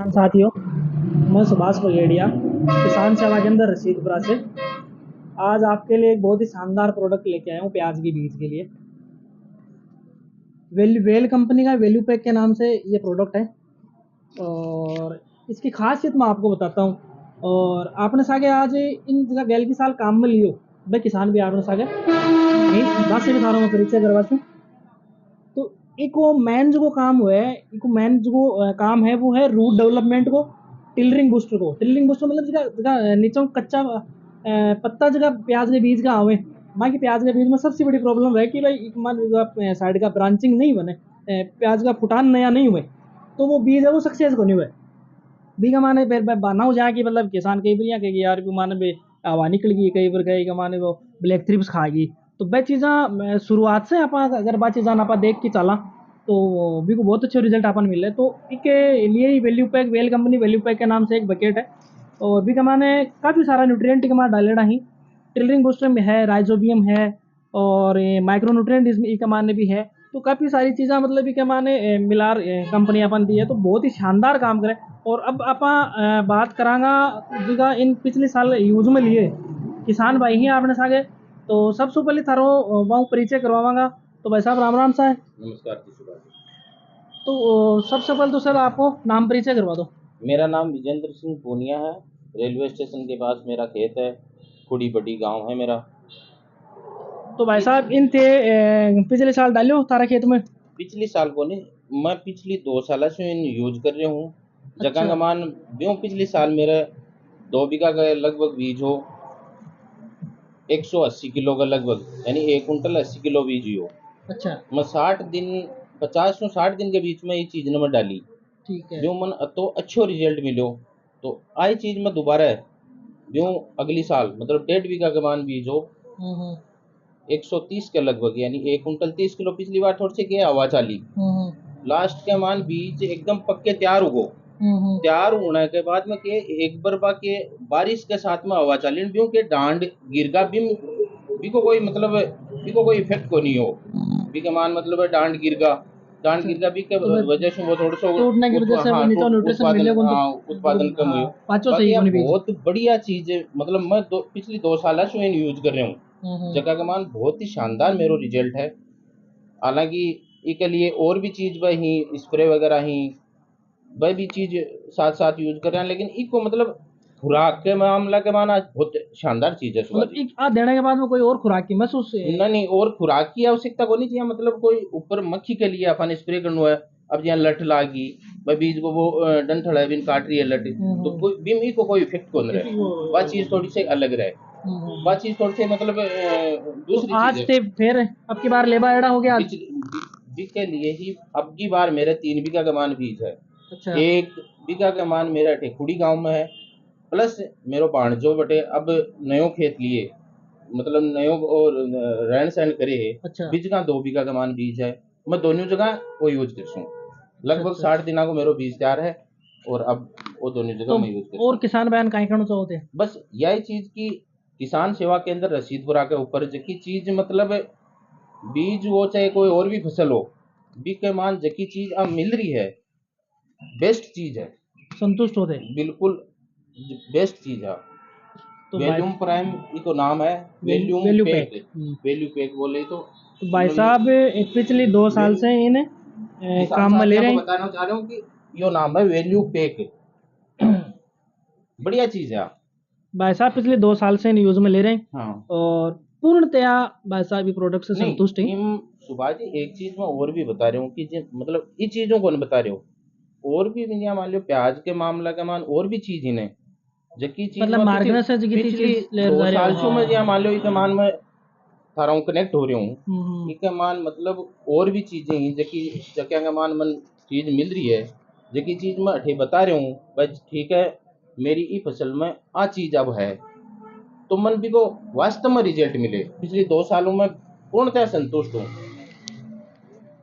साथियों, मैं सुभाष पगेड़िया किसान सेवा केंद्र रशीदपुरा से आज आपके लिए एक बहुत ही शानदार प्रोडक्ट लेके आया हूँ प्याज के बीज के लिए। वेल कंपनी का वैल्यू पैक के नाम से ये प्रोडक्ट है और इसकी खासियत मैं आपको बताता हूँ। और आपने सागे आज इन जगह गैल की साल काम में लियो भाई किसान भी आपने सागे नहीं से भी थारों में परिचय करवा दूँ। तो एक वो मेन जो काम हुआ है, एक मेन जो काम है वो है रूट डेवलपमेंट को, टिलरिंग बूस्टर को। टिलरिंग बूस्टर मतलब जगह जगह नीचे कच्चा पत्ता जगह प्याज के बीज का आवे। बाकी प्याज के बीज में सबसे बड़ी प्रॉब्लम है कि भाई एक मान साइड का ब्रांचिंग नहीं बने, प्याज का फुटान नया नहीं हुए तो वो बीज है वो सक्सेस को नहीं हुए। बीघा माने बाना हो जाए कि मतलब किसान कई बार कहेगी यार भी माने बे हवा निकल गई, कई बार कहेगा माने वो ब्लैक थ्रिप्स खाएगी। तो वह चीज़ा शुरुआत से आप अगर वह चीज़ा आप देख के चला तो भी को बहुत अच्छे रिजल्ट अपन मिले। तो एक लिए ही वैल्यू पैक वेल कंपनी वैल्यू पैक के नाम से एक बकेट है और भी कमाने काफ़ी सारा न्यूट्रिएंट के डालेना ही। टिलरिंग बूस्टर में है, राइजोबियम है और माइक्रो न्यूट्रिएंट इसमें कमाने भी है। तो काफ़ी सारी चीज़ें मतलब कि माने मिलार कंपनी अपन दी है तो बहुत ही शानदार काम करे। और अब आपा बात करांगा जगह इन पिछले साल यूज में लिए किसान भाई ही आपने सागे। तो सबसे पहले थारो वहाँ परिचय करवावांगा। तो भाई साहब राम राम सा है। नमस्कार जी सुभाष। तो सबसे पहले तो सर आपको नाम परिचय करवा दो। मेरा नाम विजेंद्र सिंह पूनिया है। रेलवे स्टेशन के पास मेरा खेत है, खुड़ी बड़ी गांव है मेरा। तो भाई साहब इन थे पिछले साल डालियो तारा खेत में। पिछली साल को नहीं, मैं पिछली 2 साल से इन यूज कर रहा हूँ। जगह अच्छा। का मान ब्यों पिछली साल मेरा 2 बीघा का लगभग बीज हो 180 किलो का लगभग, यानी 1 कुंटल 80 किलो बीज ही हो। अच्छा। मैं 60 दिन 50 से 60 दिन के बीच में ये चीज़ ने मैं डाली, ठीक है। जो मन तो अच्छो रिजल्ट मिलो। तो आई चीज़ मैं दोबारा यूँ अगली साल मतलब 1.5 बीघा का मान बीज हो 130 के लगभग, यानी 1 कुंटल 30 किलो। पिछली बार थोड़ी सी गया हवा चाली, लास्ट के मान बीज एकदम पक्के तैयार हो गो। तैयार होने के बाद में के एक बार के बारिश के साथ में हवा चाली बियों के डांड गिरगा भी को कोई मतलब भी को कोई इफेक्ट को नहीं हो। भी के मान मतलब है डांड गिरगा भी के वजह से वो थोड़ा सा टूटने की वजह से हाँ नीचे न्यूट्रिशन मिलेगा तो उत्पादन कम हुई। पाँचों बाकी सही यार बनी बीज। बहुत बढ़िया चीज है, मतलब मैं पिछली 2 साल से यूज कर रहा हूँ। जगह का मान बहुत ही शानदार मेरो रिजल्ट है। हालांकि इसके लिए और भी चीज वही स्प्रे वगैरह ही वह भी चीज साथ साथ यूज कर रहे हैं, लेकिन इसको मतलब खुराक के मामला के माना बहुत शानदार चीज है सुभाष मतलब जी। एक आ देने के बाद में कोई और खुराक की महसूस नहीं और खुराक की आवश्यकता को नहीं चाहिए, मतलब कोई ऊपर मक्खी के लिए अपन स्प्रे करना है। अब यहाँ लठ लागी भाई बीज को वो डंठल है बिन काट रही है लठ, तो कोई बीम को कोई इफेक्ट को नहीं रहे। वह चीज थोड़ी सी अलग रहे, वह चीज थोड़ी सी मतलब दूसरी तो आज चीज से फिर अब की बार लेबा एड़ा हो गया। बीज के लिए ही अब की बार मेरे 3 बीघा का मान बीज है। अच्छा। 1 बीघा का मान मेरा ठेकुड़ी गांव में है, प्लस मेरो भाणजो बटे अब नयो खेत लिए, मतलब नयो और रहन सहन करे है। अच्छा। बीज का 2 बीघा का मान बीज है। मैं दोनों जगह वो यूज करता हूँ। लगभग 60 दिनों को मेरो बीज तैयार है और अब वो दोनों जगह तो मैं यूज करता और हूँ। किसान बयान कहीं करना चाहते हैं बस यही चीज की किसान सेवा केंद्र रशीदपुरा के ऊपर जकी चीज मतलब बीज हो चाहे कोई और भी फसल हो, बीज के मान जकी चीज अब मिल रही है बेस्ट चीज है, संतुष्ट होते बिल्कुल बेस्ट चीज है। तो वैल्यूम प्राइम इको नाम है, volume value pack, pack. Value pack बोले तो भाई साहब पिछले 2 साल से इन काम में ले रहे हैं। बताना चाह रहा हूँ कि यो नाम है वैल्यू पैक, बढ़िया चीज है। भाई साहब पिछले 2 साल से इन यूज में ले रहे हैं। हाँ और पूर्णतया भाई साहब ये प्रोडक्ट से संतुष्ट हैं। नहीं सुभाष जी एक चीज मैं और भी बता रहा हूँ कि मतलब ये चीजों को नहीं बता रहे हो, और भी यहाँ मान लो प्याज के मामला का मान और भी चीज इन्हें जबकि चीज मतलब मार्गदर्शन से जगह पिछली चीज ले 2 जा रहे साल हो। से मैं यहाँ मान लो इसे मान में थारा हूँ कनेक्ट हो रही हूँ। हम्म। इसका मान मतलब और भी चीजें हैं जबकि जक्या का मान मन चीज मिल रही है, जबकि चीज मैं अठे बता रहा हूँ बस ठीक है मेरी ई फसल में आ चीज अब है, तो मन भी को वास्तव में रिजल्ट मिले। पिछले 2 सालों में पूर्णतः संतुष्ट हूँ।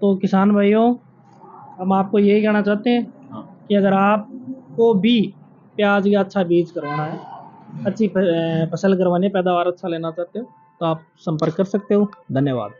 तो किसान भाइयों हम आपको यही कहना चाहते हैं हाँ कि अगर आपको भी प्याज का अच्छा बीज करवाना है, अच्छी फसल करवानी है, पैदावार अच्छा लेना चाहते हो तो आप संपर्क कर सकते हो। धन्यवाद।